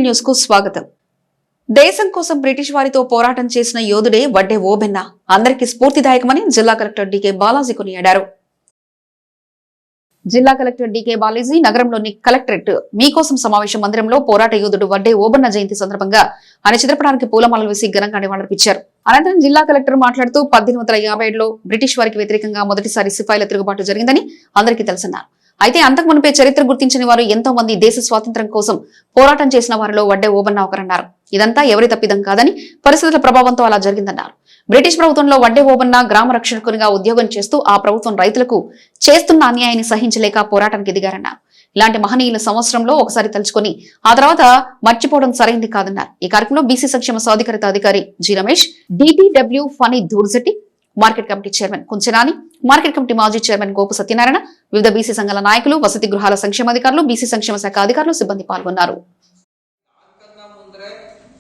News కు స్వాగతం. దేశం కోసం బ్రిటిష్ వారితో పోరాటం చేసిన యోధుడే వడ్డే ఓబెన్న అందరికీ స్ఫూర్తిదాయకమని జిల్లా కలెక్టర్ డికే బాలాజీ కొనియాడారు. జిల్లా కలెక్టర్ డికే బాలాజీ నగరంలోని కలెక్టరేట్ మీకోసం సమావేశ మందిరంలో పోరాట యోధుడు వడ్డే ఓబన్న జయంతి సందర్భంగా ఆయన చిత్రపటానికి పూలమాలలు వేసి ఘనంగా నివాళులర్పించారు. అనంతరం జిల్లా కలెక్టర్ మాట్లాడుతూ 1857లో బ్రిటిష్ వారికి వ్యతిరేకంగా మొదటిసారి సిపాయిల తిరుగుబాటు జరిగిందని అందరికీ తెలుసన్నారు. అయితే అంతకు మునిపే చరిత్ర గుర్తించని వారు ఎంతో మంది దేశ స్వాతంత్ర్యం కోసం పోరాటం చేసిన వారిలో వడ్డే ఓబన్న ఒకరన్నారు. ఇదంతా ఎవరి తప్పిదం కాదని పరిస్థితుల ప్రభావంతో అలా జరిగిందన్నారు. బ్రిటిష్ ప్రభుత్వంలో వడ్డే ఓబన్న గ్రామ రక్షకునిగా ఉద్యోగం చేస్తూ ఆ ప్రభుత్వం రైతులకు చేస్తున్న అన్యాయాన్ని సహించలేక పోరాటానికి దిగారన్నారు. ఇలాంటి మహనీయుల సంవత్సరంలో ఒకసారి తలుచుకుని ఆ తర్వాత మర్చిపోవడం సరైంది కాదన్నారు. ఈ కార్యక్రమంలో బీసీ సంక్షేమ సాధికారత అధికారి G Ramesh, DTW Phani Doorjati, market committee chairman Kunchanani, market committee మాజీ చైర్మన్ గోపు సత్యనారాయణ, వివిధ బీసీ సంఘాల నాయకులు, వసతి గృహాల సంక్షేమాధికారులు, బీసీ సంక్షేమ శాఖ అధికారులు, సిబ్బంది పాల్గొన్నారు.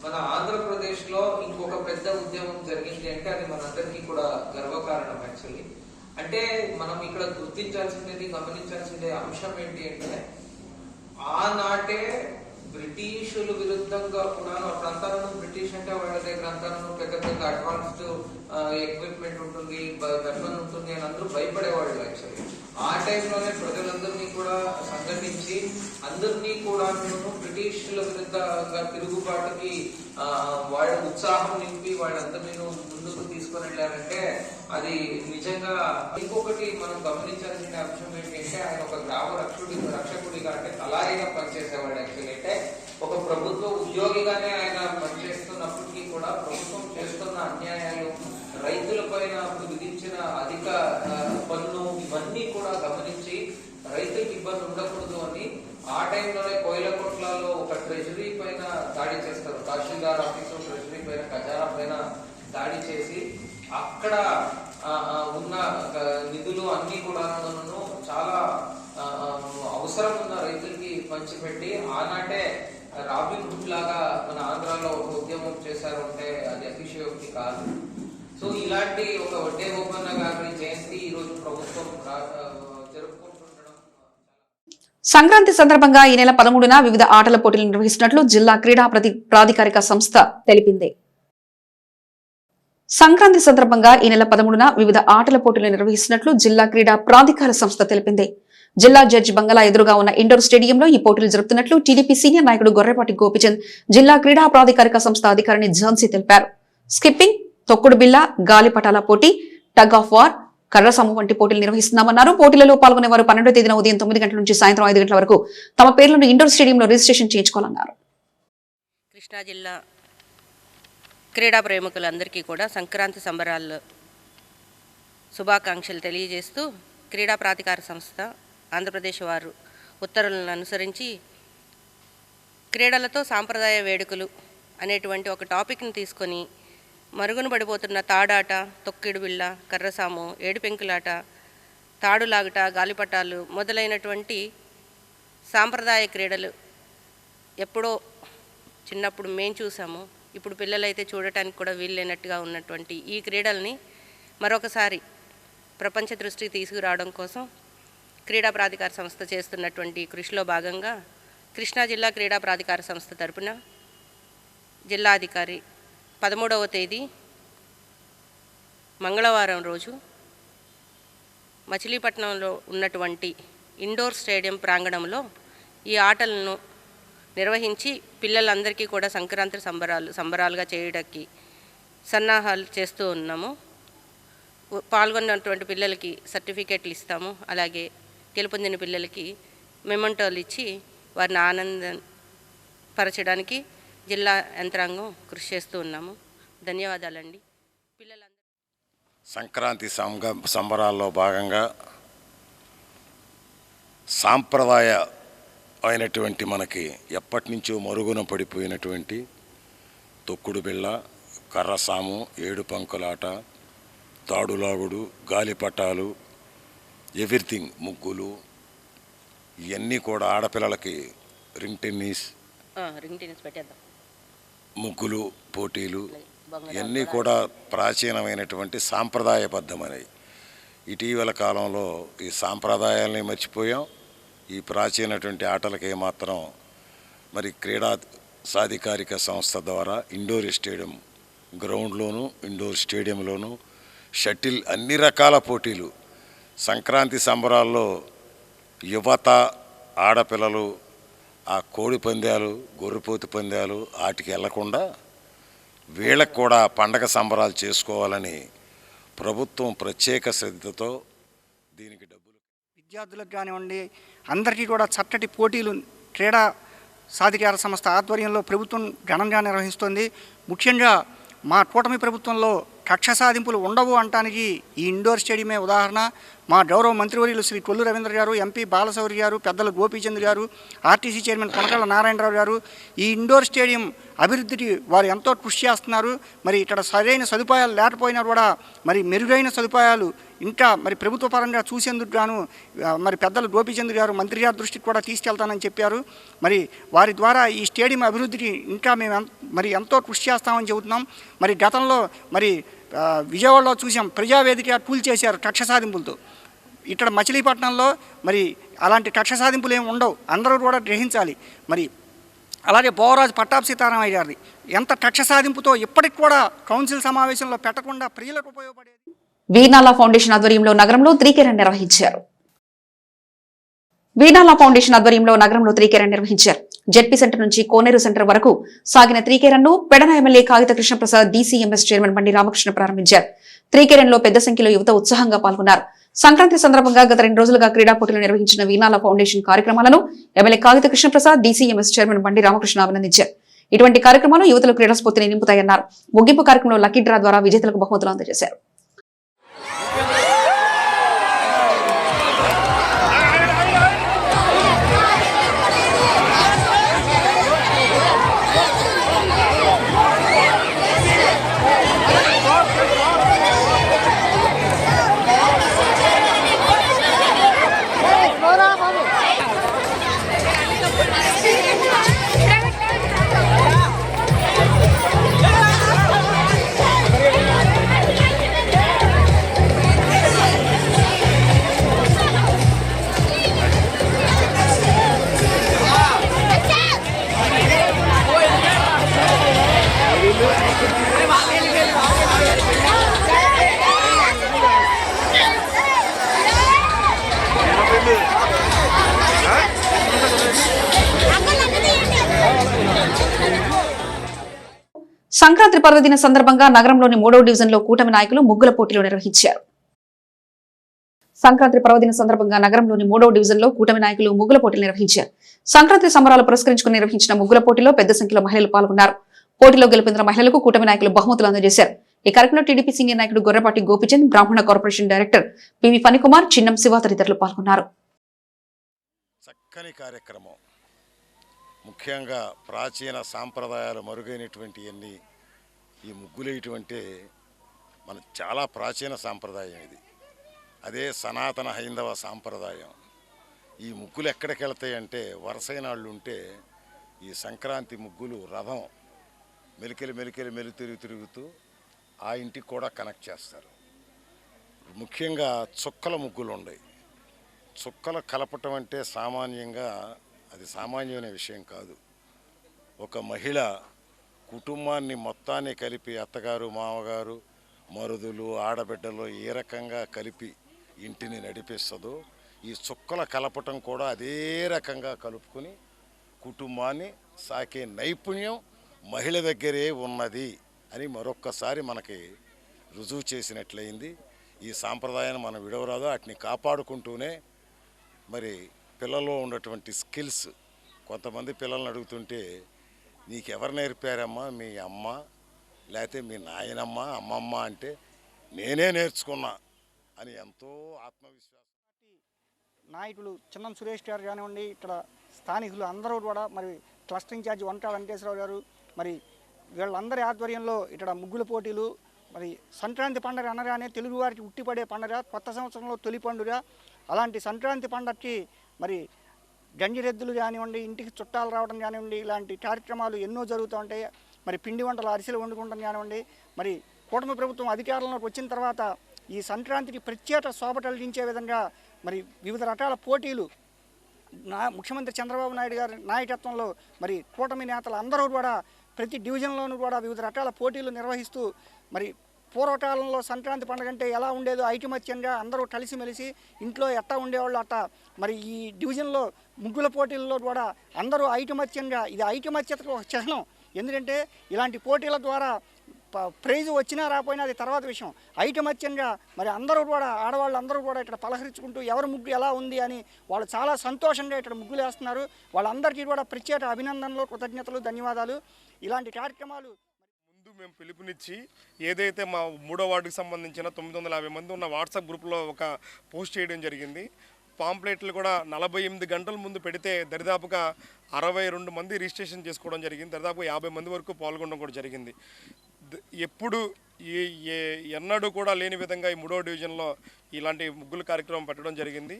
మన ఆంధ్రప్రదేశ్ లో ఇంకొక పెద్ద ఉద్యమం జరిగింది అంటే అది మనందరికీ కూడా గర్వకారణం. యాక్చువల్లీ అంటే మనం ఇక్కడ గుర్తించాల్సింది, గమనించాల్సిందే అంశం ఏంటి అంటే ఆనాటే బ్రిటిషులు విరుద్ధంగా కూడా అప్పుడంతా బ్రిటిష్ అంటే వాళ్ళ దగ్గర అంతా పెద్ద పెద్ద అడ్వాన్స్డ్ ఎక్విప్మెంట్ ఉంటుంది, వెపన్ ఉంటుంది అని అందరూ భయపడేవాళ్ళు. యాక్చువల్లీ ఆ టైంలోనే ప్రజలందరినీ కూడా సంఘటించి అందరినీ కూడా బ్రిటిష్ల విరుద్ధంగా తిరుగుబాటుకి వాళ్ళ ఉత్సాహం నింపి వాళ్ళందరినీ ముందుకు తీసుకొని వెళ్ళారంటే అది నిజంగా. ఇంకొకటి మనం గమనించాల్సిన అంశం ఏంటంటే ఆయన ఒక గ్రామ రక్షకుడిగా అంటే కళాయిగా పనిచేసేవాడు. యాక్చువల్లీ అంటే ఒక ప్రభుత్వ ఉద్యోగిగానే ఆయన పనిచేస్తున్నప్పటికీ కూడా ప్రభుత్వం చేస్తున్న అన్యాయాలు, రైతుల పైన అప్పుడు విధించిన అధిక పన్ను ఇవన్నీ కూడా గమనించి రైతులకు ఇబ్బంది ఉండకూడదు అని ఆ టైంలోనే కోయిలకొట్లలో ఒక ట్రెజరీ పైన దాడి చేస్తారు. తహసీల్దార్ ఆఫీసు, ట్రెజరీ పైన, ఖజానా పైన దాడి చేసి అక్కడ ఉన్న నిధులు అన్ని కూడా చాలా అవసరం ఉన్న రైతులకి పంచిపెట్టి ఆనాటే రాబిన్ హుడ్ లాగా మన ఆంధ్రాలో ఒక ఉద్యమం చేశారు అంటే అది అతిశయోక్తి కాదు. సో ఇలాంటి ఒక వడ్డే ఓబన్న గారి జయంతి ఈ రోజు ప్రభుత్వం జరుపుకుంటుండడం. సంక్రాంతి సందర్భంగా ఈ నెల 13న వివిధ ఆటల పోటీలు నిర్వహిస్తున్నట్లు జిల్లా క్రీడా ప్రాధికారిక సంస్థ తెలిపింది. సంక్రాంతి సందర్భంగా ఈ నెల 13న వివిధ ఆటల పోటీలు నిర్వహిస్తున్నట్లు జిల్లా క్రీడా ప్రాధికార సంస్థ తెలిపింది. జిల్లా జడ్జి బంగళా ఎదురుగా ఉన్న ఇండోర్ స్టేడియంలో ఈ పోటీలు జరుపుతున్నట్లు టీడీపీ సీనియర్ నాయకుడు గొర్రెపాటి గోపిచంద్ జిల్లా క్రీడా ప్రాధికారిక సంస్థ అధికారిని ఝాన్సీ తెలిపారు. స్కిప్పింగ్, తొక్కుడు బిల్ల, గాలిపటాల పోటీ, టగ్ ఆఫ్ వార్, కర్రసాము వంటి పోటీలు నిర్వహిస్తున్నామన్నారు. పోటీలలో పాల్గొనే వారు 12వ తేదీన ఉదయం 9 గంటల నుంచి సాయంత్రం 5 గంటల వరకు తమ పేర్లను ఇండోర్ స్టేడియంలో రిజిస్ట్రేషన్ చేయించుకోవాలన్నారు. కృష్ణా జిల్లా క్రీడా ప్రేమికులందరికీ కూడా సంక్రాంతి సంబరాల్లో శుభాకాంక్షలు తెలియజేస్తూ క్రీడా ప్రాధికార సంస్థ ఆంధ్రప్రదేశ్ వారు ఉత్తర్వులను అనుసరించి క్రీడలతో సాంప్రదాయ వేడుకలు అనేటువంటి ఒక టాపిక్ని తీసుకొని మరుగున పడిపోతున్న తాడాట, తొక్కిడు బిళ్ళ, కర్రసాము, ఏడుపెంకులాట, తాడులాగుట, గాలిపటాలు మొదలైనటువంటి సాంప్రదాయ క్రీడలు ఎప్పుడో చిన్నప్పుడు మేము చూసాము. ఇప్పుడు పిల్లలైతే చూడటానికి కూడా వీల్లేనట్టుగా ఉన్నటువంటి ఈ క్రీడల్ని మరొకసారి ప్రపంచ దృష్టికి తీసుకురావడం కోసం క్రీడా ప్రాధికార సంస్థ చేస్తున్నటువంటి కృషిలో భాగంగా కృష్ణా జిల్లా క్రీడా ప్రాధికార సంస్థ తరపున జిల్లాధికారి 13వ తేదీ మంగళవారం రోజు మచిలీపట్నంలో ఉన్నటువంటి ఇండోర్ స్టేడియం ప్రాంగణంలో ఈ ఆటలను నిర్వహించి పిల్లలందరికీ కూడా సంక్రాంతి సంబరాలుగా చేయడానికి సన్నాహాలు చేస్తూ ఉన్నాము. పాల్గొన్నటువంటి పిల్లలకి సర్టిఫికేట్లు ఇస్తాము. అలాగే గెలుపొందిన పిల్లలకి మెమెంటోలు ఇచ్చి వారిని ఆనందపరచడానికి జిల్లా యంత్రాంగం కృషి చేస్తూ ఉన్నాము. ధన్యవాదాలండి. పిల్లలందరూ సంక్రాంతి సంబరాల్లో భాగంగా సాంప్రదాయ అయినటువంటి మనకి ఎప్పటి నుంచో మరుగున పడిపోయినటువంటి తొక్కుడు బిళ్ళ, కర్రసాము, ఏడుపంకులాట, తాడులాగుడు, గాలిపటాలు, ఎవ్రీథింగ్, ముగ్గులు, ఇవన్నీ కూడా ఆడపిల్లలకి రింగ్ టెన్నిస్ పెట్టేద్దాం, ముగ్గులు పోటీలు ఇవన్నీ కూడా ప్రాచీనమైనటువంటి సాంప్రదాయబద్ధమైనవి. ఇటీవల కాలంలో ఈ సాంప్రదాయాలని మర్చిపోయాం. ఈ ప్రాచీనటువంటి ఆటలకి ఏమాత్రం మరి క్రీడా సాధికారిక సంస్థ ద్వారా ఇండోర్ స్టేడియం గ్రౌండ్లోను ఇండోర్ స్టేడియంలోను షటిల్ అన్ని రకాల పోటీలు సంక్రాంతి సంబరాల్లో యువత ఆడపిల్లలు ఆ కోడి పందాలు గొర్రెపోతు పందాలు వాటికి వెళ్లకుండా వీళ్ళకు కూడా పండగ సంబరాలు చేసుకోవాలని ప్రభుత్వం ప్రత్యేక శ్రద్ధతో దీనికి డబ్బులు విద్యార్థులకు కానివ్వండి అందరికీ కూడా చక్కటి పోటీలు క్రీడా సాధికార సంస్థ ఆధ్వర్యంలో ప్రభుత్వం ఘనంగా నిర్వహిస్తుంది. ముఖ్యంగా మా కూటమి ప్రభుత్వంలో కక్ష సాధింపులు ఉండవు అంటానికి ఈ ఇండోర్ స్టేడియమే ఉదాహరణ. మా గౌరవ మంత్రివర్యులు శ్రీ కొల్లు రవీంద్ర గారు, ఎంపీ బాలశౌరి గారు, పెద్దలు గోపీచంద్ గారు, ఆర్టీసీ చైర్మన్ కొనకళ్ళ నారాయణరావు గారు ఈ ఇండోర్ స్టేడియం అభివృద్ధికి వారు ఎంతో కృషి చేస్తున్నారు. మరి ఇక్కడ సరైన సదుపాయాలు లేకపోయినా కూడా మరి మెరుగైన సదుపాయాలు ఇంకా మరి ప్రభుత్వ పరంగా చూసేందుకు గాను మరి పెద్దలు గోపీచంద్ గారు మంత్రి గారి దృష్టికి కూడా తీసుకెళ్తానని చెప్పారు. మరి వారి ద్వారా ఈ స్టేడియం అభివృద్ధికి ఇంకా మేము మరి ఎంతో కృషి చేస్తామని చెబుతున్నాం. మరి గతంలో మరి విజయవాడలో చూసాం, ప్రజావేదిక కూల్చేశారు కక్ష సాధింపులతో. ఇక్కడ మచిలీపట్నంలో మరి అలాంటి కక్ష సాధింపులు ఏమి ఉండవు, అందరూ కూడా గ్రహించాలి. మరి అలాగే బోవరాజు పట్టాభి సీతారామయ్య గారిది ఎంత కక్ష సాధింపుతో ఇప్పటికి కూడా కౌన్సిల్ సమావేశంలో పెట్టకుండా ప్రజలకు ఉపయోగపడేది. వీనాలా ఫౌండేషన్ ఆధ్వర్యంలో నగరంలో త్రీకేరన్ నిర్వహించారు. వీనాలా ఫౌండేషన్ ఆధ్వర్యంలో నగరంలో త్రీకేరన్ నిర్వహించారు. జెడ్పీ సెంటర్ నుంచి కోనేరు సెంటర్ వరకు సాగిన త్రీకేరన్ ను పెడన ఎమ్మెల్యే కాగిత కృష్ణప్రసాద్, డీసీఎంఎస్ చైర్మన్ బండి రామకృష్ణ ప్రారంభించారు. త్రీకేరన్ లో పెద్ద సంఖ్యలో యువత ఉత్సాహంగా పాల్గొన్నారు. సంక్రాంతి సందర్భంగా గత 2 రోజులుగా క్రీడా పోటీలు నిర్వహించిన వీనాలా ఫౌండేషన్ కార్యక్రమాలను ఎమ్మెల్యే కాగిత కృష్ణప్రసాద్, డీసీఎంఎస్ చైర్మన్ బండి రామకృష్ణ అభినందించారు. ఇటువంటి కార్యక్రమాలు యువతలు క్రీడా స్ఫూర్తిని నింపుతాయన్నారు. ముగింపు కార్యక్రమంలో లక్కీ డ్రా ద్వారా విజేతలకు బహుమతులు అందజేశారు. సంక్రాంతి పర్వదిన సందర్భంగా నగరంలోని 3వ డివిజన్లో కూటమి నాయకులు ముగ్గుల పోటీలు నిర్వహించారు. సంక్రాంతి పర్వదిన సందర్భంగా నగరంలోని 3వ డివిజన్లో కూటమి నాయకులు ముగ్గుల పోటీలు నిర్వహించారు. సంక్రాంతి సంబరాలు పురస్కరించుకుని నిర్వహించిన ముగ్గుల పోటీలో పెద్ద సంఖ్యలో మహిళలు పాల్గొన్నారు. పోటీలో గెలుపొందిన మహిళలకు కూటమి నాయకులు బహుమతులు అందజేశారు. ఈ కార్యక్రమంలో టీడీపీ సీనియర్ నాయకుడు Gorrapati Gopichand, Brahmana corporation director PV Phanikumar, Chinnam Siva తదితరులు పాల్గొన్నారు. చక్కని కార్యక్రమం. ముఖ్యంగా ప్రాచీన సాంప్రదాయాలు మరుగైనటువంటి ఈ ముగ్గులేటువంటి మన చాలా ప్రాచీన సాంప్రదాయం ఇది. అదే సనాతన హైందవ సాంప్రదాయం. ఈ ముగ్గులు ఎక్కడికి వెళ్తాయంటే వరసైనాళ్ళు ఉంటే ఈ సంక్రాంతి ముగ్గులు రథం మెలికెలి తిరుగుతూ ఆ ఇంటికి కూడా కనెక్ట్ చేస్తారు. ముఖ్యంగా చుక్కల ముగ్గులు ఉన్నాయి. చుక్కలు కలపటం అంటే సామాన్యంగా అది సామాన్యమైన విషయం కాదు. ఒక మహిళ కుటుంబాన్ని మొత్తాన్ని కలిపి అత్తగారు, మామగారు, మరుదులు, ఆడబిడ్డలు ఏ రకంగా కలిపి ఇంటిని నడిపిస్తుందో ఈ చుక్కల కలపటం కూడా అదే రకంగా కలుపుకొని కుటుంబాన్ని సాకే నైపుణ్యం మహిళ దగ్గరే ఉన్నది అని మరొక్కసారి మనకి రుజువు చేసినట్లయింది. ఈ సాంప్రదాయాన్ని మనం విడవరాదు, వాటిని కాపాడుకుంటూనే మరి పిల్లల్లో ఉన్నటువంటి స్కిల్స్, కొంతమంది పిల్లల్ని అడుగుతుంటే నీకెవరు నేర్పారమ్మా, మీ అమ్మ లేకపోతే మీ నాయనమ్మ, అమ్మమ్మ అంటే నేనే నేర్చుకున్నా అని ఎంతో ఆత్మవిశ్వాసం. నాయకులు చిన్నం సురేష్ గారు కానివ్వండి, ఇక్కడ స్థానికులు అందరూ కూడా మరి క్లస్టర్ ఇన్ఛార్జ్ వంట వెంకటేశ్వరరావు గారు, మరి వీళ్ళందరి ఆధ్వర్యంలో ఇక్కడ ముగ్గుల పోటీలు. మరి సంక్రాంతి పండుగ అనగానే తెలుగువారికి ఉట్టిపడే పండుగ, కొత్త సంవత్సరంలో తొలి పండుగ. అలాంటి సంక్రాంతి పండుగకి మరి గంగిరెద్దులు కానివ్వండి, ఇంటికి చుట్టాలు రావడం కానివ్వండి, ఇలాంటి కార్యక్రమాలు ఎన్నో జరుగుతూ ఉంటాయి. మరి పిండి వంటలు, అరిసెలు వండుకుంటాం కానివ్వండి. మరి కూటమి ప్రభుత్వం అధికారంలోకి వచ్చిన తర్వాత ఈ సంక్రాంతికి ప్రత్యేక శోభ కలిగించే విధంగా మరి వివిధ రకాల పోటీలు ముఖ్యమంత్రి చంద్రబాబు నాయుడు గారి నాయకత్వంలో మరి కూటమి నేతలు అందరూ కూడా ప్రతి డివిజన్లోనూ కూడా వివిధ రకాల పోటీలు నిర్వహిస్తూ మరి పూర్వకాలంలో సంక్రాంతి పండుగ అంటే ఎలా ఉండేదో ఐకమత్యంగా అందరూ కలిసిమెలిసి ఇంట్లో ఎట్టా ఉండేవాళ్ళు అట్టా మరి ఈ డివిజన్లో ముగ్గుల పోటీల్లో కూడా అందరూ ఐకమత్యంగా, ఇది ఐకమత్యతకు ఒక చిహ్నం. ఎందుకంటే ఇలాంటి పోటీల ద్వారా ప్రైజ్ వచ్చినా రాకపోయినా అది తర్వాత విషయం. ఐకమత్యంగా మరి అందరూ కూడా ఆడవాళ్ళు అందరూ కూడా ఇక్కడ పలకరించుకుంటూ ఎవరి ముగ్గు ఎలా ఉంది అని వాళ్ళు చాలా సంతోషంగా ఇక్కడ ముగ్గులు వేస్తున్నారు. వాళ్ళందరికీ కూడా ప్రత్యేక అభినందనలు, కృతజ్ఞతలు, ధన్యవాదాలు. ఇలాంటి కార్యక్రమాలు ముందు మేము పిలుపునిచ్చి ఏదైతే మా 3వ వార్డుకి సంబంధించిన 950 మంది ఉన్న వాట్సాప్ గ్రూప్లో ఒక పోస్ట్ చేయడం జరిగింది. పాంప్లెట్లు కూడా 48 గంటల ముందు పెడితే దరిదాపుగా 62 మంది రిజిస్ట్రేషన్ చేసుకోవడం జరిగింది. దరిదాపు 50 మంది వరకు పాల్గొనడం కూడా జరిగింది. ఎప్పుడు ఎన్నడూ కూడా లేని విధంగా ఈ 3వ డివిజన్లో ఇలాంటి ముగ్గుల కార్యక్రమం పెట్టడం జరిగింది.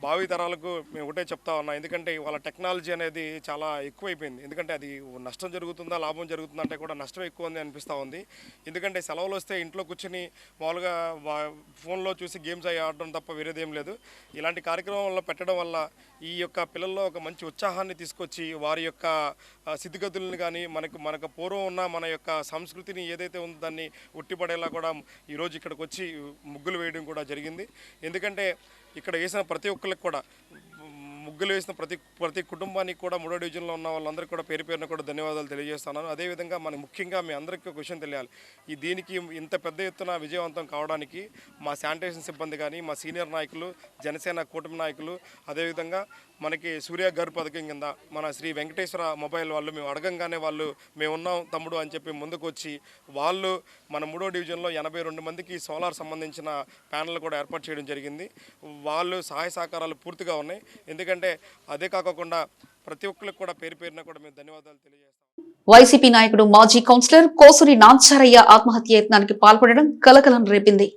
భావి తరాలకు మేము ఒకటే చెప్తా ఉన్నాం, ఎందుకంటే వాళ్ళ టెక్నాలజీ అనేది చాలా ఎక్కువైపోయింది. ఎందుకంటే అది నష్టం జరుగుతుందా లాభం జరుగుతుందా అంటే కూడా నష్టం ఎక్కువ ఉంది అనిపిస్తూ ఉంది. ఎందుకంటే సెలవులు వస్తే ఇంట్లో కూర్చొని మామూలుగా ఫోన్లో చూసి గేమ్స్ అవి ఆడడం తప్ప వేరేదేం లేదు. ఇలాంటి కార్యక్రమంలో పెట్టడం వల్ల ఈ యొక్క పిల్లల్లో ఒక మంచి ఉత్సాహాన్ని తీసుకొచ్చి వారి యొక్క స్థితిగతులను కానీ మనకు పూర్వం ఉన్న మన యొక్క సంస్కృతిని ఏదైతే ఉందో దాన్ని ఉట్టిపడేలా కూడా ఈరోజు ఇక్కడికి వచ్చి ముగ్గులు వేయడం కూడా జరిగింది. ఎందుకంటే ఇక్కడ వేసిన ప్రతి ఒక్కరికి కూడా ముగ్గులు వేసిన ప్రతి కుటుంబానికి కూడా 3వ డివిజన్లో ఉన్న వాళ్ళందరికీ కూడా పేరు పేరున కూడా ధన్యవాదాలు తెలియజేస్తున్నాను. అదేవిధంగా మనకు ముఖ్యంగా మీ అందరికీ ఒక విషయం తెలియాలి, దీనికి ఇంత పెద్ద ఎత్తున విజయవంతం కావడానికి మా శానిటేషన్ సిబ్బంది కానీ, మా సీనియర్ నాయకులు, జనసేన కూటమి నాయకులు, అదేవిధంగా మనకి సూర్య గారు పథకం కింద మన శ్రీ వెంకటేశ్వర మొబైల్ వాళ్ళు మేము అడగంగానే వాళ్ళు మేము ఉన్నాం తమ్ముడు అని చెప్పి ముందుకు వచ్చి వాళ్ళు మన 3వ డివిజన్లో 82 మందికి సోలార్ సంబంధించిన ప్యానెల్ కూడా ఏర్పాటు చేయడం జరిగింది. వాళ్ళు సహాయ సహకారాలు పూర్తిగా ఉన్నాయి. ఎందుకంటే అదే కాకుండా ప్రతి ఒక్కరికి కూడా పేరు పేరున కూడా మేము ధన్యవాదాలు తెలియజేస్తాం. వైసీపీ నాయకుడు మాజీ కౌన్సిలర్ కోసూరి నాంచారయ్య ఆత్మహత్య యత్నానికి పాల్పడడం కలకలం రేపింది.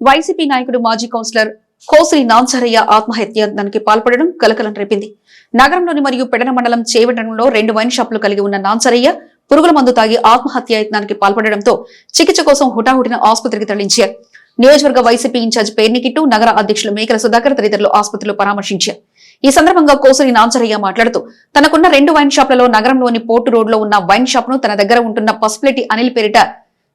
వైసీపీ నాయకుడు మాజీ కౌన్సిలర్ కోసూరి నాంచారయ్య ఆత్మహత్య యత్నానికి పాల్పడడం కలకలం రేపింది. నగరంలోని మరియు పెడన మండలం చేవటంలో 2 వైన్ షాపులు కలిగి ఉన్న నాంచారయ్య పురుగుల మందు తాగి ఆత్మహత్య యత్నానికి పాల్పడడంతో చికిత్స కోసం హుటాహుటిన ఆసుపత్రికి తరలించారు. నియోజకవర్గ వైసీపీ ఇన్ఛార్జ్ పేర్నికిట్టు, నగర అధ్యక్షులు మేకల సుధాకర్ తదితరులు ఆసుపత్రిలో పరామర్శించారు. ఈ సందర్భంగా కోసూరి నాంచారయ్య మాట్లాడుతూ తనకున్న 2 వైన్ షాపులలో నగరంలోని పోర్టు రోడ్ లో ఉన్న వైన్ షాప్ ను తన దగ్గర ఉంటున్న పసుపులేటి అనిల్ పేరిట,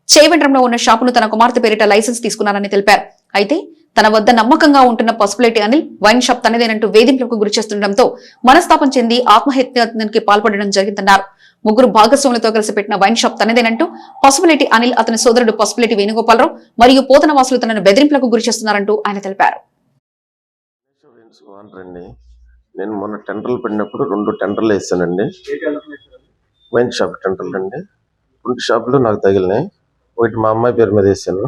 చేవెండ్రంలో ఉన్న షాపును తన కుమార్తె పేరిట లైసెన్స్ తీసుకున్నారని తెలిపారు. అయితే తన వద్ద నమ్మకంగా ఉంటున్న పసుపులేటి అనిల్ వైన్ షాప్ తనదేనంటూ వేధింపులకు గురిచేస్తుండటంతో మనస్తాపం చెంది ఆత్మహత్యానికి పాల్పడడం జరిగిందన్నారు. 3 భాగస్వాములతో కలిసి పెట్టిన వైన్ షాప్ తనదేనంటూ పసుపులేటి అనిల్, అతని సోదరుడు పసుపులేటి వేణుగోపాలరావు మరియు పోతనవాసులు తనను బెదిరింపులకు గురిచేస్తున్నారంటూ ఆయన తెలిపారు. నేను మొన్న టెండర్లు పడినప్పుడు 2 టెండర్లు వేసానండి. వైన్ షాప్ టెండర్లు అండి. 2 షాపులు నాకు తగిలినాయి. ఒకటి మా అమ్మాయి పేరు మీద వేసాను,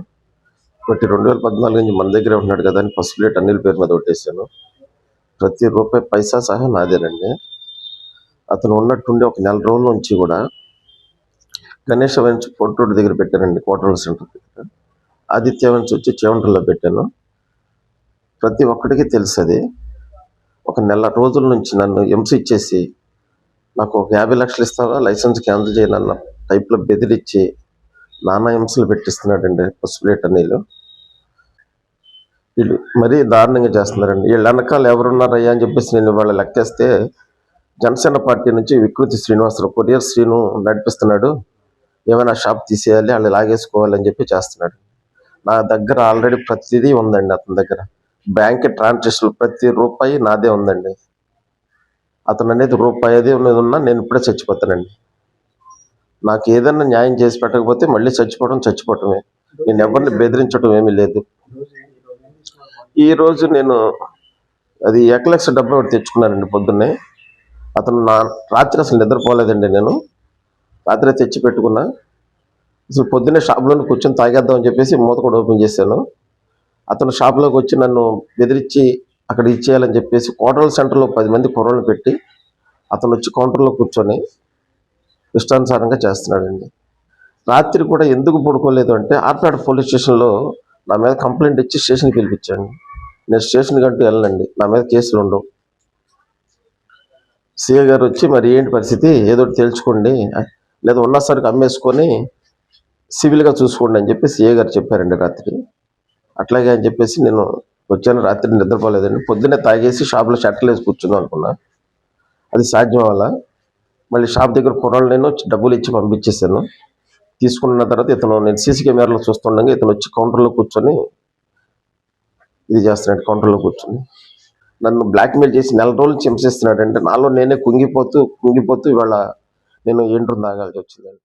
ఒకటి 2014 నుంచి మన దగ్గరే ఉన్నాడు కదా అని పసుపులేటి అనిల్ పేరు మీద ఒకటి వేసాను. ప్రతి రూపాయి పైసా సహా నాదేనండి. అతను ఉన్నట్టుండి ఒక 1 నెల రోజుల నుంచి కూడా గణేష్ వెంచ్ పోర్ట్ రోడ్ దగ్గర పెట్టానండి, కోటల సెంటర్ దగ్గర. ఆదిత్య వెంచ్ వచ్చి చేవంటల్లో పెట్టాను. ప్రతి ఒక్కడికి తెలుసు అది. ఒక 1 నెల రోజుల నుంచి నన్ను హింస ఇచ్చేసి నాకు ఒక 50 లక్షలు ఇస్తావా లైసెన్స్ క్యాన్సిల్ చేయనన్న టైప్లో బెదిరించి నానా హింసలు పెట్టిస్తున్నాడండి పసుపులేటి అనిల్. వీళ్ళు మరీ దారుణంగా చేస్తున్నారండి. వీళ్ళు వెనకాల ఎవరున్నారయ్యా అని చెప్పేసి నేను వాళ్ళు లెక్కేస్తే జనసేన పార్టీ నుంచి వికృతి శ్రీనివాసరావు, కొరియర్ శ్రీను నడిపిస్తున్నాడు, ఏమైనా షాప్ తీసేయాలి వాళ్ళు లాగేసుకోవాలని చెప్పి చేస్తున్నాడు. నా దగ్గర ఆల్రెడీ ప్రతిదీ ఉందండి. అతని దగ్గర బ్యాంక్ ట్రాన్సాక్షన్ ప్రతి రూపాయి నాదే ఉందండి. అతను అనేది రూపాయి అది ఉన్నా నేను ఇప్పుడే చచ్చిపోతానండి. నాకు ఏదైనా న్యాయం చేసి పెట్టకపోతే మళ్ళీ చచ్చిపోవటమే. నేను ఎవరిని బెదిరించడం ఏమీ లేదు. ఈరోజు నేను అది ఎకలెక్స్ డబ్బా ఒకటి తెచ్చుకున్నానండి పొద్దున్నే. అతను రాత్రి అసలు నిద్రపోలేదండి. నేను రాత్రి తెచ్చి పెట్టుకున్నా. అసలు పొద్దున్నే షాప్లోనే కూర్చొని తాగేద్దామని చెప్పేసి మూత కూడా ఓపెన్ చేశాను. అతను షాప్లోకి వచ్చి నన్ను బెదిరించి అక్కడ ఇచ్చేయాలని చెప్పేసి కోటల సెంటర్లో 10 మంది కుర్రలు పెట్టి అతను వచ్చి కౌంటర్లో కూర్చొని ఇష్టానుసారంగా చేస్తున్నాడండి. రాత్రి కూడా ఎందుకు పడుకోలేదు అంటే ఆర్పేట పోలీస్ స్టేషన్లో నా మీద కంప్లైంట్ ఇచ్చి స్టేషన్కి పిలిపించాను. నేను స్టేషన్కి అంటూ వెళ్ళండి, నా మీద కేసులు ఉండవు. సీఏ గారు వచ్చి మరి ఏంటి పరిస్థితి ఏదో తేల్చుకోండి, లేదా ఉన్న సరికి అమ్మేసుకొని సివిల్గా చూసుకోండి అని చెప్పి సీఏ గారు చెప్పారండి రాత్రి. అట్లాగే అని చెప్పేసి నేను వచ్చాను, రాత్రి నిద్రపోలేదండి. పొద్దున్నే తాగేసి షాప్లో షట్టర్లు వేసి కూర్చుందాం అనుకున్నా. అది సాధ్యం వల్ల మళ్ళీ షాప్ దగ్గర కుర్రాళ్ళు నేను డబ్బులు ఇచ్చి పంపించేశాను. తీసుకున్న తర్వాత ఇతను, నేను సీసీ కెమెరాలో చూస్తుండగా ఇతను వచ్చి కౌంటర్లో కూర్చొని ఇది చేస్తున్నాడు. కౌంటర్లో కూర్చొని నన్ను బ్లాక్మెయిల్ చేసి 4 రోజులు హింసిస్తున్నాడు. అంటే నాలో నేనే కుంగిపోతూ ఇవాళ నేను ఏంట్రో తాగాల్సి వచ్చిందండి.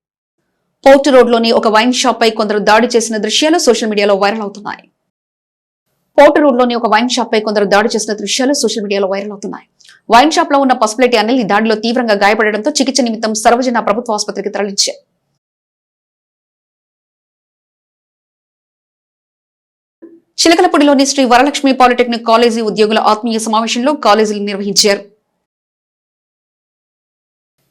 పోర్ట్ రోడ్లోని ఒక వైన్ షాప్ పై కొందరు దాడి చేసిన దృశ్యాలు సోషల్ మీడియాలో వైరల్ అవుతున్నాయి. పోర్ట్ రోడ్లోని ఒక వైన్ షాప్ పై కొందరు దాడి చేసిన దృశ్యాలు సోషల్ మీడియాలో వైరల్ అవుతున్నాయి. వైన్ షాప్ లో ఉన్న పసుపులేటి అనిల్ ఈ దాడిలో తీవ్రంగా గాయపడడంతో చికిత్స నిమిత్తం సర్వజన ప్రభుత్వ ఆసుపత్రికి తరలించారు. చిలకలపూడిలోని శ్రీ వరలక్ష్మి పాలిటెక్నిక్ కాలేజీ ఉద్యోగుల ఆత్మీయ సమావేశంలో కాలేజీలు నిర్వహించారు.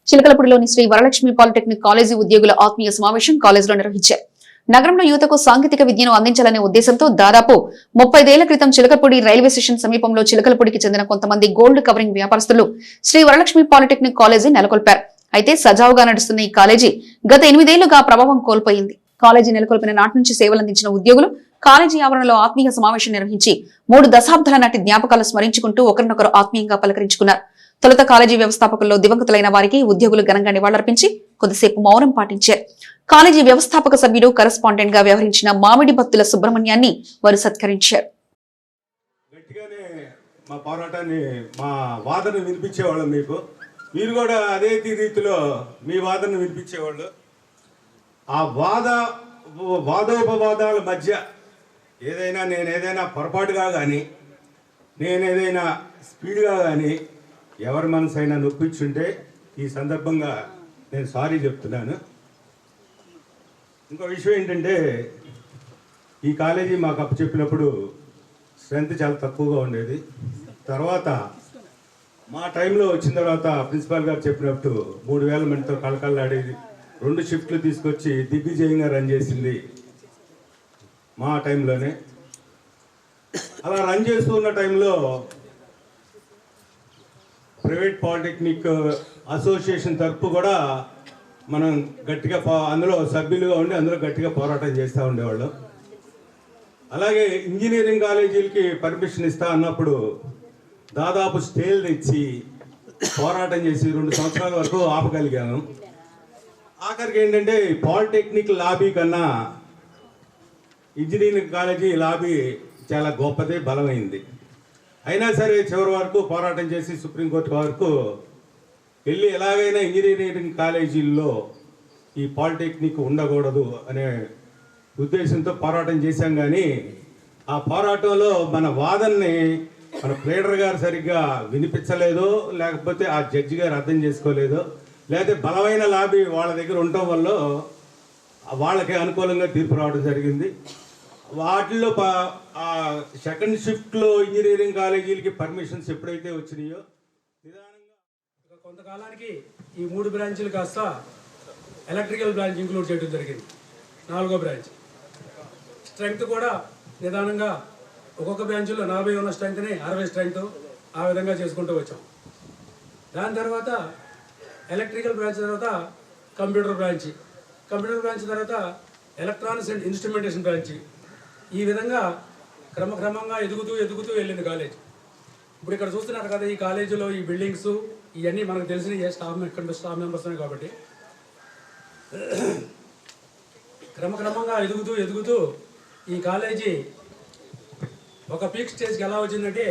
చిలకలపూడిలోని శ్రీ వరలక్ష్మి పాలిటెక్నిక్ కాలేజీ ఉద్యోగుల ఆత్మీయ సమావేశం కాలేజీలో నిర్వహించారు. నగరంలో యువతకు సాంకేతిక విద్యను అందించాలనే ఉద్దేశంతో దాదాపు 30 ఏళ్ల క్రితం చిలకలపూడి రైల్వే స్టేషన్ సమీపంలో చిలకలపూడికి చెందిన కొంతమంది గోల్డ్ కవరింగ్ వ్యాపారస్తులు శ్రీ వరలక్ష్మి పాలిటెక్నిక్ కాలేజీ నెలకొల్పారు. అయితే సజావుగా నడుస్తున్న ఈ కాలేజీ గత 8 ఏళ్లుగా ప్రభావం కోల్పోయింది. కాలేజీ నెలకొల్పిన నాటి నుంచి సేవలందించిన ఉద్యోగులు కాలేజీ ఆవరణలో ఆత్మీయ సమావేశం నిర్వహించి 3 దశాబ్దాల నాటి జ్ఞాపకాలు స్మరించుకుంటూ ఒకరినొకరు ఆత్మీయంగా పలకరించుకున్నారు. తొలుత కాలేజీ వ్యవస్థాపకుల్లో దివంగతులైన వారికి ఉద్యోగులు ఘనంగా నివాళులర్పించి కొద్దిసేపు మౌనం పాటించారు. కాలేజీ వ్యవస్థాపక సభ్యుడు కరెస్పాండెంట్ గా వ్యవహరించిన మామిడి భక్తుల సుబ్రహ్మణ్యాన్ని వారు సత్కరించారు. గట్టిగానే మా పోరాటాన్ని, మా వాదన వినిపించేవాళ్ళు. మీరు కూడా అదే రీతిలో మీ వాదన వినిపించేవాళ్ళు. ఆ వాదోపవాదాల మధ్య నేనేదైనా పొరపాటుగా కానీ, నేనేదైనా స్పీడ్గా కానీ ఎవరి మనసైనా నొప్పించుంటే ఈ సందర్భంగా నేను సారీ చెప్తున్నాను. ఇంకో విషయం ఏంటంటే, ఈ కాలేజీ మాకు అప్పచెప్పినప్పుడు స్ట్రెంత్ చాలా తక్కువగా ఉండేది. తర్వాత మా టైంలో వచ్చిన తర్వాత ప్రిన్సిపాల్ గారు చెప్పినప్పుడు 3000 మందితో కళకళలాడేది. 2 షిఫ్ట్లు తీసుకొచ్చి దిగ్విజయంగా రన్ చేసింది మా టైంలోనే. అలా రన్ చేస్తున్న టైంలో ప్రైవేట్ పాలిటెక్నిక్ అసోసియేషన్ తరఫు కూడా మనం గట్టిగా అందులో సభ్యులుగా ఉండి అందులో గట్టిగా పోరాటం చేస్తూ ఉండేవాళ్ళం. అలాగే ఇంజనీరింగ్ కాలేజీలకి పర్మిషన్ ఇస్తా అన్నప్పుడు దాదాపు స్టేలు తెచ్చి పోరాటం చేసి 2 సంవత్సరాల వరకు ఆపగలిగాను. ఆఖరికి ఏంటంటే పాలిటెక్నిక్ లాబీ కన్నా ఇంజనీరింగ్ కాలేజీ లాబీ చాలా గొప్పది, బలమైంది. అయినా సరే చివరి వరకు పోరాటం చేసి సుప్రీంకోర్టు వరకు వెళ్ళి ఎలాగైనా ఇంజనీరింగ్ కాలేజీల్లో ఈ పాలిటెక్నిక్ ఉండకూడదు అనే ఉద్దేశంతో పోరాటం చేశాం. కానీ ఆ పోరాటంలో మన వాదనని మన ప్లేడర్ గారు సరిగ్గా వినిపించలేదు, లేకపోతే ఆ జడ్జి గారు అర్థం చేసుకోలేదు, లేకపోతే బలమైన లాబీ వాళ్ళ దగ్గర ఉండటం వల్ల వాళ్ళకి అనుకూలంగా తీర్పు రావడం జరిగింది. వాటిల్లో సెకండ్ షిఫ్ట్లో ఇంజనీరింగ్ కాలేజీలకి పర్మిషన్స్ ఎప్పుడైతే వచ్చినాయో నిదానంగా కొంతకాలానికి ఈ 3 బ్రాంచీలు కాస్త ఎలక్ట్రికల్ బ్రాంచ్ ఇంక్లూడ్ చేయడం జరిగింది. 4వ బ్రాంచ్ స్ట్రెంగ్త్ కూడా నిదానంగా ఒక్కొక్క బ్రాంచ్లో 40 ఉన్న స్ట్రెంగ్త్ని 60 స్ట్రెంగ్త్ ఆ విధంగా చేసుకుంటూ వచ్చాం. దాని తర్వాత ఎలక్ట్రికల్ బ్రాంచ్ తర్వాత కంప్యూటర్ బ్రాంచ్ తర్వాత ఎలక్ట్రానిక్స్ అండ్ ఇన్స్ట్రుమెంటేషన్ బ్రాంచ్. ఈ విధంగా క్రమక్రమంగా ఎదుగుతూ వెళ్ళింది కాలేజ్. ఇప్పుడు ఇక్కడ చూస్తున్నారు కదా, ఈ కాలేజీలో ఈ బిల్డింగ్స్ ఇవన్నీ మనకు తెలిసిన స్టాఫ్ మెంబర్స్ కాబట్టి క్రమక్రమంగా ఎదుగుతూ ఈ కాలేజీ ఒక పీక్ స్టేజ్కి ఎలా వచ్చిందంటే,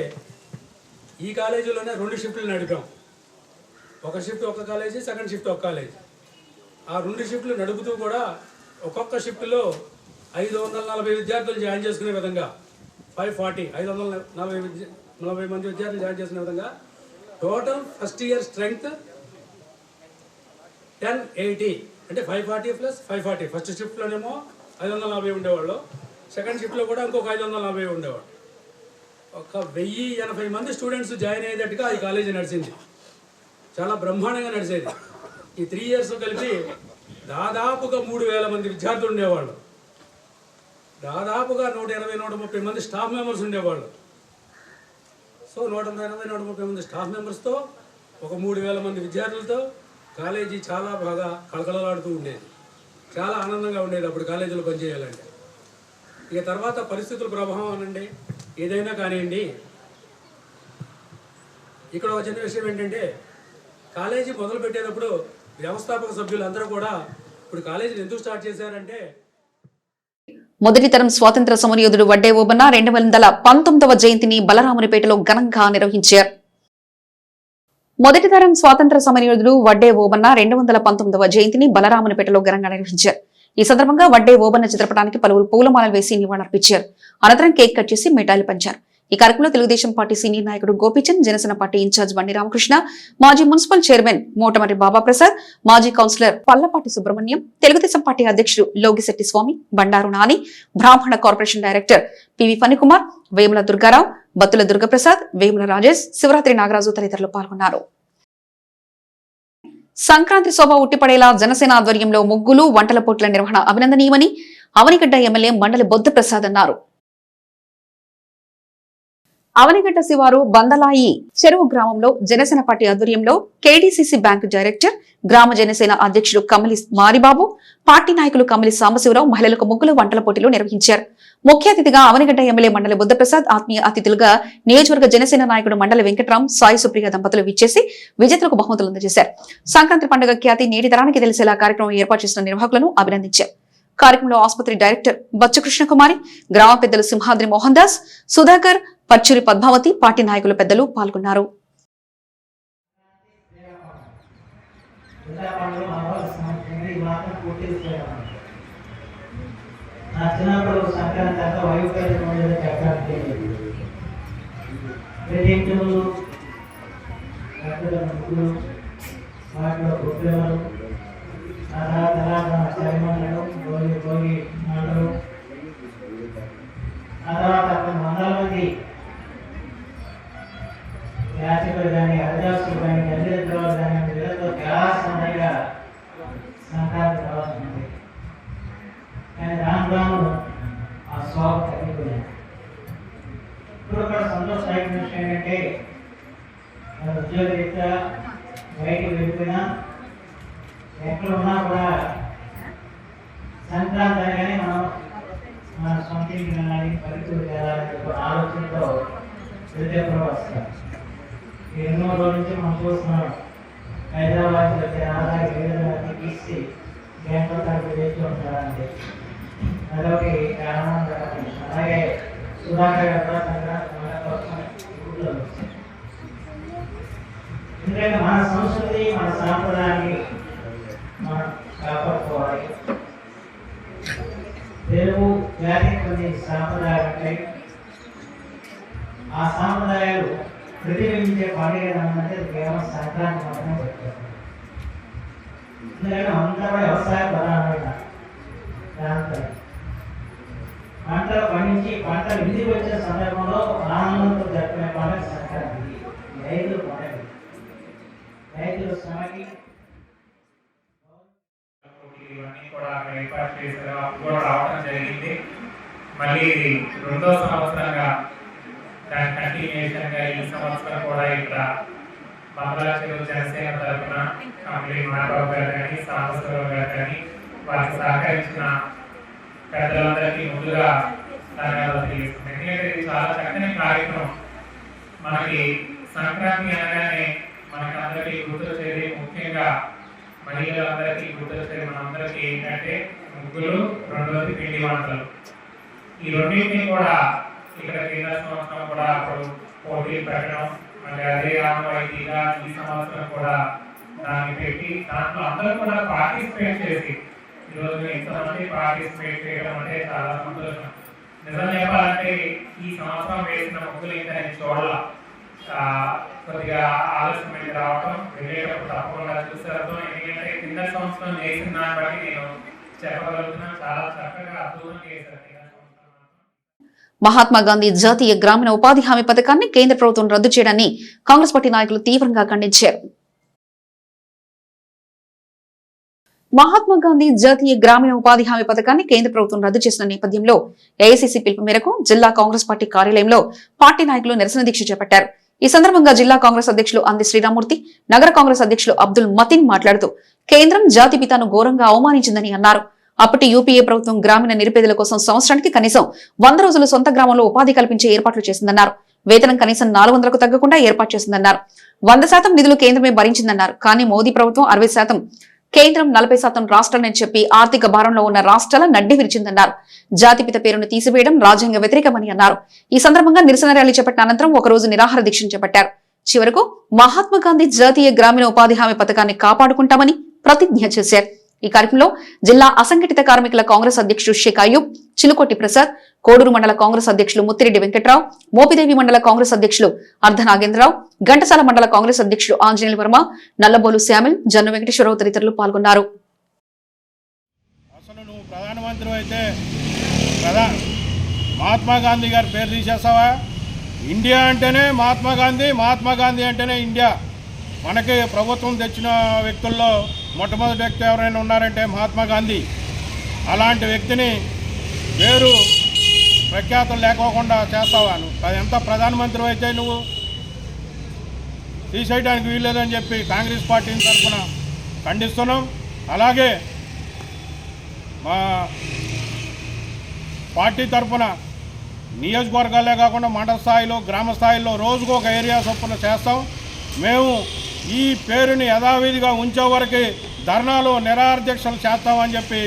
ఈ కాలేజీలోనే 2 షిఫ్ట్లు నడిపాం. ఒక షిఫ్ట్ ఒక కాలేజీ, సెకండ్ షిఫ్ట్ ఒక కాలేజీ. ఆ 2 షిఫ్ట్లు నడుపుతూ కూడా ఒక్కొక్క షిఫ్ట్లో 540 విద్యార్థులు జాయిన్ చేసుకునే విధంగా 540 మంది విద్యార్థులు జాయిన్ చేసుకునే విధంగా టోటల్ ఫస్ట్ ఇయర్ స్ట్రెంగ్త్ 1080, అంటే 540 + 540. ఫస్ట్ షిఫ్ట్లోనేమో 540 ఉండేవాళ్ళు, సెకండ్ షిఫ్ట్లో కూడా ఇంకొక 540 ఉండేవాళ్ళు. ఒక 1080 మంది స్టూడెంట్స్ జాయిన్ అయ్యేటట్టుగా ఈ కాలేజీ నడిచింది. చాలా బ్రహ్మాండంగా నడిచేది. ఈ 3 ఇయర్స్ కలిపి దాదాపుగా 3000 మంది విద్యార్థులు ఉండేవాళ్ళు. దాదాపుగా 120-130 మంది స్టాఫ్ మెంబర్స్ ఉండేవాళ్ళు. సో 120-130 మంది స్టాఫ్ మెంబర్స్తో ఒక 3000 మంది విద్యార్థులతో కాలేజీ చాలా బాగా కళకళలాడుతూ ఉండేది. చాలా ఆనందంగా ఉండేది అప్పుడు కాలేజీలో పనిచేయాలంటే. ఇక తర్వాత పరిస్థితుల ప్రభావం అనండి, ఏదైనా కానివ్వండి. ఇక్కడ ఒక చిన్న విషయం ఏంటంటే కాలేజీ మొదలు పెట్టేటప్పుడు వ్యవస్థాపక సభ్యులు అందరూ కూడా ఇప్పుడు కాలేజీని ఎందుకు స్టార్ట్ చేశారంటే మొదటి తరం స్వాతంత్ర సమరయోధుడు వడ్డే ఓబన్న 219వ జయంతిని బలరామునిపేటలో ఘనంగా నిర్వహించారు. మొదటి తరం స్వాతంత్ర సమరయోధుడు వడ్డే ఓబన్న 219వ జయంతిని బలరామునిపేటలో ఘనంగా నిర్వహించారు. ఈ సందర్భంగా వడ్డే ఓబన్న చిత్రపటానికి పలువురు పూలమాలలు వేసి నివాళులర్పించారు. అనంతరం కేక్ కట్ చేసి మిఠాయిలు పంచారు. ఈ కార్యక్రమంలో తెలుగుదేశం పార్టీ సీనియర్ నాయకుడు గోపీచంద్, జనసేన పార్టీ ఇన్ఛార్జ్ బండి రామకృష్ణ, మాజీ మున్సిపల్ చైర్మన్ మోటమరి బాబాప్రసాద్, మాజీ కౌన్సిలర్ పల్లపాటి సుబ్రహ్మణ్యం, తెలుగుదేశం పార్టీ అధ్యక్షుడు లోగిశెట్టి స్వామి, బండారు నాని, బ్రాహ్మణ corporation director PV Phanikumar, Vemula Durgarao, Battula Durgaprasad, Vemula Rajesh, Shivaratri Nagaraju తదితరులు పాల్గొన్నారు. సంక్రాంతి శోభ ఉట్టిపడేలా జనసేన ఆధ్వర్యంలో ముగ్గులు, వంటల పోట్ల నిర్వహణ అభినందనీయమని అవనిగడ్డ ఎమ్మెల్యే మండలి బొద్దు ప్రసాద్ అన్నారు. అవనిగడ్డ శివారు బందలాయి చెరువు గ్రామంలో జనసేన పార్టీ ఆధ్వర్యంలో కేడీసీసీ బ్యాంకు డైరెక్టర్, గ్రామ జనసేన అధ్యక్షుడు కమలి మారిబాబు, పార్టీ నాయకులు కమలి సాంబశివరావు మహిళలకు ముగ్గులు, వంటల పోటీలు నిర్వహించారు. ముఖ్య అతిథిగా అవనిగడ్డ ఎమ్మెల్యే మండలి బుద్ధప్రసాద్, ఆత్మీయ అతిథులుగా నియోజకవర్గ జనసేన నాయకుడు మండలి వెంకట్రాం, సాయి సుప్రియ దంపతులు విచ్చేసి విజేతలకు బహుమతులు అందజేశారు. సంక్రాంతి పండుగ ఖ్యాతి నేటి తరానికి తెలిసేలా కార్యక్రమం ఏర్పాటు చేసిన నిర్వాహకులను అభినందించారు. కార్యక్రమంలో ఆసుపత్రి డైరెక్టర్ బచ్చు కృష్ణకుమారి, గ్రామ పెద్దలు సింహాద్రి మోహన్ దాస్, సుధాకర్, పచ్చూరి పద్మావతి, పార్టీ నాయకులు పెద్దలు పాల్గొన్నారు. యాచకులు కానీ హరిదాసులు కానీ గంజలు కానీ వీళ్ళతో చాలా సమయంగా సంక్రాంతి తర్వాత ఉంది. కానీ రాను రాను ఆ స్వాగతం తగ్గిపోయింది. ఇప్పుడు కూడా సంతోషదాయక విషయం ఏంటంటే మన ఉద్యోగరీత్యా బయటికి వెళ్ళిపోయినా ఎక్కడ ఉన్నా కూడా సంక్రాంతి అనగానే మనం మన సొంత ఇంటికి వెళ్ళాలి, పల్లెటూరుకి వెళ్ళాలని ఒక ఆలోచనతో వెళ్తే కూడా వస్తాం. ఎన్నో రోజుల నుంచి మనం చూస్తున్నాం. హైదరాబాద్ వచ్చే ఆదాయ విడుదల తీసి బ్యాంకుల తరపు చేస్తూ ఉంటారంటే అదొకటి ఆనందకరం. అలాగే సుధాకర్ గారు ఎందుకంటే మన సంస్కృతి, మన సాంప్రదాయాన్ని మనం కాపాడుకోవాలి. తెలుగు జాతి కొన్ని సాంప్రదాయాలు ఉంటాయి. ఆ సాంప్రదాయాలు ప్రతిబింబించే పండుగ ఏమంటే కేవలం సంక్రాంతి మాత్రమే చెప్తారు. ఎందుకంటే అంతా కూడా వ్యవసాయ ప్రధానమైన ప్రాంతం. పంటలు పండించి పంటలు ఇంటికి వచ్చే సందర్భంలో ఆనందంతో జరుపుకునే పండుగ సంక్రాంతి. రైతులు పండుగ, రైతుల శ్రమకి ఇవన్నీ కూడా ఏర్పాటు చేశారు. అప్పుడు కూడా రావడం జరిగింది. మళ్ళీ రెండో సంవత్సరంగా దాని కంటిన్యూషన్గా ఈ సంవత్సరం కూడా ఇక్కడ బంగ్లాదేశ్ జనసేన తరఫున కమలి మాధవ్ గారు కానీ, సాంబశివరావు గారు కానీ వారికి సహకరించిన పెద్దలందరికీ ముందుగా ధన్యవాదాలు తెలియజేస్తుంది. ఎందుకంటే ఇది చాలా చక్కని కార్యక్రమం. మనకి సంక్రాంతి అనగానే మనకి అందరికీ గుర్తొచ్చేది, ముఖ్యంగా మహిళలందరికీ గుర్తొచ్చేది మనందరికీ ఏంటంటే ముగ్గులు, రెండోది పిండి వంటలు. ఈ రెండింటినీ కూడా ఇక్కడ కేంద్ర సంవత్సరం కూడా అప్పుడు పోటీలు పెట్టడం, మళ్ళీ అదే ఆనవాయితీగా ఈ సంవత్సరం కూడా దాన్ని పెట్టి దాంట్లో అందరూ కూడా పార్టిసిపేట్ చేసి ఈరోజు ఎంతమంది పార్టిసిపేట్ చేయడం అంటే చాలా సంతోషం. నిజం చెప్పాలంటే ఈ సంవత్సరం వేసిన ముగ్గులు ఏంటని చూడాల కొద్దిగా ఆలస్యమైంది రావడం, వెళ్ళేటప్పుడు తప్పకుండా చూసారు. ఎందుకంటే కింద సంవత్సరం చేసిన దాన్ని బట్టి నేను చెప్పగలుగుతున్నా, చాలా చక్కగా అద్భుతంగా చేశారు. మహాత్మా గాంధీ జాతీయ గ్రామీణ ఉపాధి హామీ పథకాన్ని కేంద్ర ప్రభుత్వం రద్దు చేయడాన్ని కాంగ్రెస్ పార్టీ నాయకులు తీవ్రంగా ఖండించారు. మహాత్మా గాంధీ జాతీయ గ్రామీణ ఉపాధి హామీ పథకాన్ని కేంద్ర ప్రభుత్వం రద్దు చేసిన నేపథ్యంలో ఏఐసీసీ పిలుపు మేరకు జిల్లా కాంగ్రెస్ పార్టీ కార్యాలయంలో పార్టీ నాయకులు నిరసన దీక్ష చేపట్టారు. ఈ సందర్భంగా జిల్లా కాంగ్రెస్ అధ్యక్షులు అంది శ్రీరామూర్తి, నగర కాంగ్రెస్ అధ్యక్షులు అబ్దుల్ మతీన్ మాట్లాడుతూ కేంద్రం జాతిపితను ఘోరంగా అవమానించిందని అన్నారు. అప్పటి యూపీఏ ప్రభుత్వం గ్రామీణ నిరుపేదల కోసం సంవత్సరానికి కనీసం 100 రోజులు సొంత గ్రామంలో ఉపాధి కల్పించే ఏర్పాట్లు చేసిందన్నారు. వేతనం కనీసం 400కు తగ్గకుండా ఏర్పాటు చేసిందన్నారు. 100% నిధులు కేంద్రమే భరించిందన్నారు. కానీ మోదీ ప్రభుత్వం 60%, కేంద్రం 40% రాష్ట్రాలని చెప్పి ఆర్థిక భారంలో ఉన్న రాష్ట్రాల నడ్డి విరిచిందన్నారు. జాతిపిత పేరును తీసివేయడం రాజ్యాంగ వ్యతిరేకమని అన్నారు. ఈ సందర్భంగా నిరసన ర్యాలీ చేపట్టిన అనంతరం ఒకరోజు నిరాహార దీక్షను చేపట్టారు. చివరకు మహాత్మా గాంధీ జాతీయ గ్రామీణ ఉపాధి హామీ పథకాన్ని కాపాడుకుంటామని ప్రతిజ్ఞ చేశారు. ఈ కార్యక్రమంలో జిల్లా అసంఘటిత కార్మికుల కాంగ్రెస్ అధ్యక్షుడు షేక్ అయ్యూబ్, చిలుకోటి ప్రసాద్, కోడూరు మండల కాంగ్రెస్ అధ్యక్షులు ముత్తిరెడ్డి వెంకట్రావు, మోపిదేవి మండల కాంగ్రెస్ అధ్యక్షులు అర్ధ నాగేంద్రరావు, ఘంటసాల మండల కాంగ్రెస్ అధ్యక్షులు ఆంజనేయుల వర్మ, నల్లబోలు శ్యామిల్, జన్ను వెంకటేశ్వరరావు తదితరులు పాల్గొన్నారు. ప్రధానమంత్రి అయితే మహాత్మా గాంధీ గారి పేరు తీసేస్తావా? ఇండియా అంటేనే మహాత్మా గాంధీ, మహాత్మా గాంధీ అంటేనే ఇండియా. మనకి ప్రభుత్వం తెచ్చిన వ్యక్తుల్లో మొట్టమొదటి వ్యక్తి ఎవరైనా ఉన్నారంటే మహాత్మా గాంధీ. అలాంటి వ్యక్తిని పేరు ప్రఖ్యాతులు లేకోకుండా చేస్తావా? నువ్వు ఎంత ప్రధానమంత్రి అయితే నువ్వు తీసేయడానికి వీల్లేదని చెప్పి కాంగ్రెస్ పార్టీ తరఫున ఖండిస్తున్నాం. అలాగే మా పార్టీ తరఫున నియోజకవర్గాలే కాకుండా మండల స్థాయిలో, గ్రామ స్థాయిలో రోజుకు ఒక ఏరియా చొప్పున చేస్తాం. మేము ఈ పేరుని యథావిధిగా ఉంచే వరకు ధర్నాలు, నిరాహారదీక్షలు చేస్తామని చెప్పి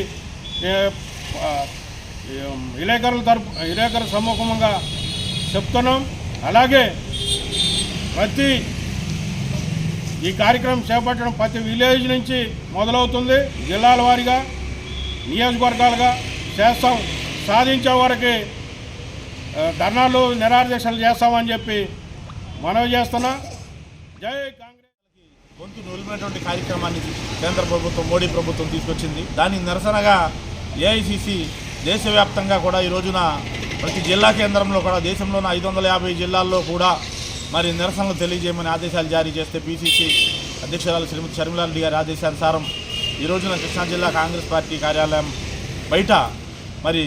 విలేకరుల సమ్ముఖంగా చెప్తున్నాం. అలాగే ఈ కార్యక్రమం చేపట్టడం ప్రతి విలేజ్ నుంచి మొదలవుతుంది. జిల్లాల వారీగా, నియోజకవర్గాలుగా చేస్తాం. సాధించే వరకు ధర్నాలు, నిరాహారదీక్షలు చేస్తామని చెప్పి మనవి చేస్తున్నా. జై కాంగ్రెస్. గొంతు నొలిపినటువంటి కార్యక్రమాన్ని కేంద్ర ప్రభుత్వం, మోడీ ప్రభుత్వం తీసుకొచ్చింది. దానికి నిరసనగా ఏఐసిసి దేశవ్యాప్తంగా కూడా ఈ రోజున ప్రతి జిల్లా కేంద్రంలో కూడా, దేశంలోని 550 జిల్లాల్లో కూడా మరి నిరసనలు తెలియజేయమని ఆదేశాలు జారీ చేస్తే పిసిసి అధ్యక్షురాలు శ్రీమతి షర్మిలారెడ్డి గారి ఆదేశానుసారం ఈ రోజున కృష్ణా జిల్లా కాంగ్రెస్ పార్టీ కార్యాలయం బయట మరి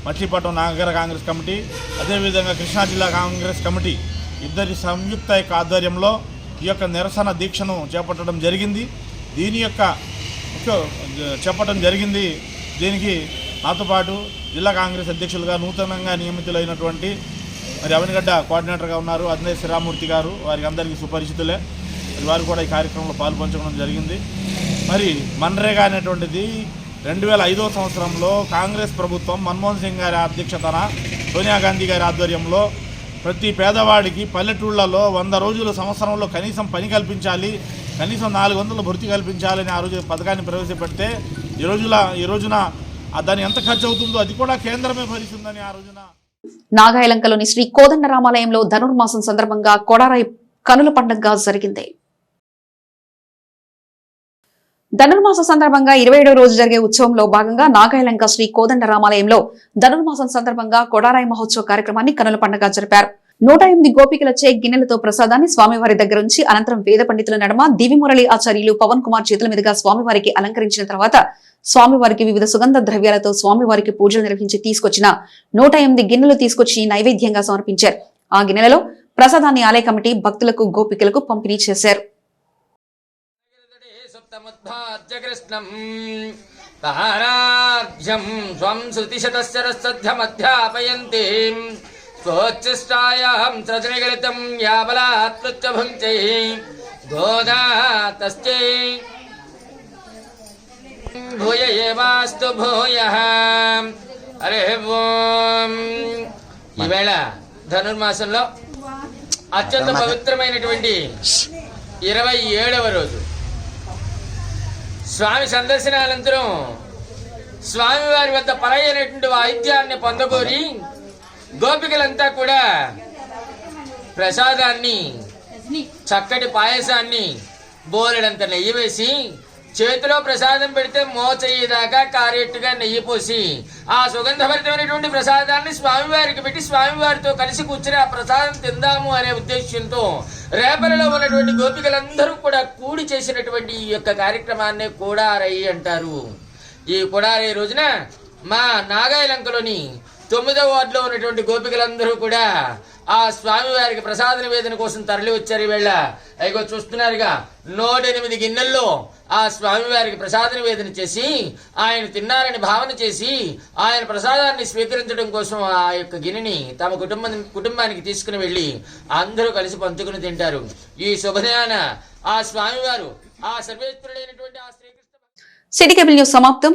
మచిలీపట్నం నగర కాంగ్రెస్ కమిటీ, అదేవిధంగా కృష్ణా జిల్లా కాంగ్రెస్ కమిటీ ఇద్దరి సంయుక్త ఆధ్వర్యంలో ఈ యొక్క నిరసన దీక్షను చేపట్టడం జరిగింది. దీనికి నాతో పాటు జిల్లా కాంగ్రెస్ అధ్యక్షులుగా నూతనంగా నియమితులైనటువంటి మరి అవనిగడ్డ కోఆర్డినేటర్గా ఉన్నారు అదినే శ్రీరామూర్తి గారు. వారికి అందరికీ సుపరిచితులే. వారు కూడా ఈ కార్యక్రమంలో పాల్పంచడం జరిగింది. మరి మన్రేగా అనేటువంటిది 2005వ సంవత్సరంలో కాంగ్రెస్ ప్రభుత్వం మన్మోహన్ సింగ్ గారి అధ్యక్షతన, సోనియా గాంధీ గారి ఆధ్వర్యంలో ప్రతి పేదవాడికి పల్లెటూళ్లలో 100 రోజుల సంవత్సరంలో కనీసం పని కల్పించాలి, కనీసం 400 భృతి కల్పించాలని ఆ రోజు పథకాన్ని ప్రవేశపెడితే ఈ రోజున దాని ఎంత ఖర్చు అవుతుందో అది కూడా కేంద్రమే భరిస్తుందని ఆ రోజున. నాగాయలంకలోని శ్రీ కోదండ రామాలయంలో ధనుర్మాసం సందర్భంగా కొడారాయి కనుల పండుగగా జరిగింది. ధనుర్మాసం సందర్భంగా 27వ రోజు జరిగే ఉత్సవంలో భాగంగా నాగాయలంక శ్రీ కోదండ రామాలయంలో ధనుర్మాసం సందర్భంగా కొడారాయి మహోత్సవ కార్యక్రమాన్ని కనుల పండుగ జరిపారు. 108 గోపికలచే గిన్నెలతో ప్రసాదాన్ని స్వామివారి దగ్గర ఉంచి అనంతరం వేద పండితుల నడుమ దివిమురళి ఆచార్యులు పవన్ కుమార్ చేతుల మీదుగా స్వామివారికి అలంకరించిన తర్వాత స్వామివారికి వివిధ సుగంధ ద్రవ్యాలతో స్వామివారికి పూజలు నిర్వహించి తీసుకొచ్చిన 108 గిన్నెలు తీసుకొచ్చి నైవేద్యంగా సమర్పించారు. ఆ గిన్నెలలో ప్రసాదాన్ని ఆలయ కమిటీ భక్తులకు, గోపికలకు పంపిణీ చేశారు. స్వోచ్చిష్టాయాం సజనిగలితం యాబలాత్ ప్రత్యభుంచై గోదాతశ్చై భూయ ఏవాస్తు భూయః. హరి ఓం. ఈవేళ ధనుర్మాసంలో అత్యంత పవిత్రమైనటువంటి 27వ రోజు. స్వామి సందర్శనానంతరం స్వామివారి వద్ద పరమైనటువంటి వాయిద్యాన్ని పొందగోరి గోపికలంతా కూడా ప్రసాదాన్ని, చక్కటి పాయసాన్ని, బోలెడంత నెయ్యి వేసి చేతిలో ప్రసాదం పెడితే మోచేదాకా కారేట్టుగా నెయ్యి పోసి ఆ సుగంధభరితమైనటువంటి ప్రసాదాన్ని స్వామివారికి పెట్టి స్వామివారితో కలిసి కూర్చుని ఆ ప్రసాదం తిందాము అనే ఉద్దేశ్యంతో రేపలలో ఉన్నటువంటి గోపికలందరూ కూడా కూడి చేసినటువంటి ఈ యొక్క కార్యక్రమాన్ని కొడారై అంటారు. ఈ కొడారై రోజున మా నాగాయలంకలోని 9వ వార్డులో ఉన్నటువంటి గోపికలందరూ కూడా ఆ స్వామివారికి ప్రసాద నివేదన కోసం తరలి వచ్చారు. ఈవేళ అయిగో చూస్తున్నారుగా 108 గిన్నెల్లో ఆ స్వామివారికి ప్రసాద నివేదన చేసి ఆయన తిన్నారని భావన చేసి ఆయన ప్రసాదాన్ని స్వీకరించడం కోసం ఆ యొక్క గిన్నెని తమ కుటుంబానికి తీసుకుని వెళ్ళి అందరూ కలిసి పంచుకుని తింటారు. ఈ శుభదినాన ఆ స్వామివారు ఆ సర్వేశ్వరుడైనటువంటి ఆ శ్రీకృష్ణ సిటీ కేబుల్ న్యూస్ సమాప్తం.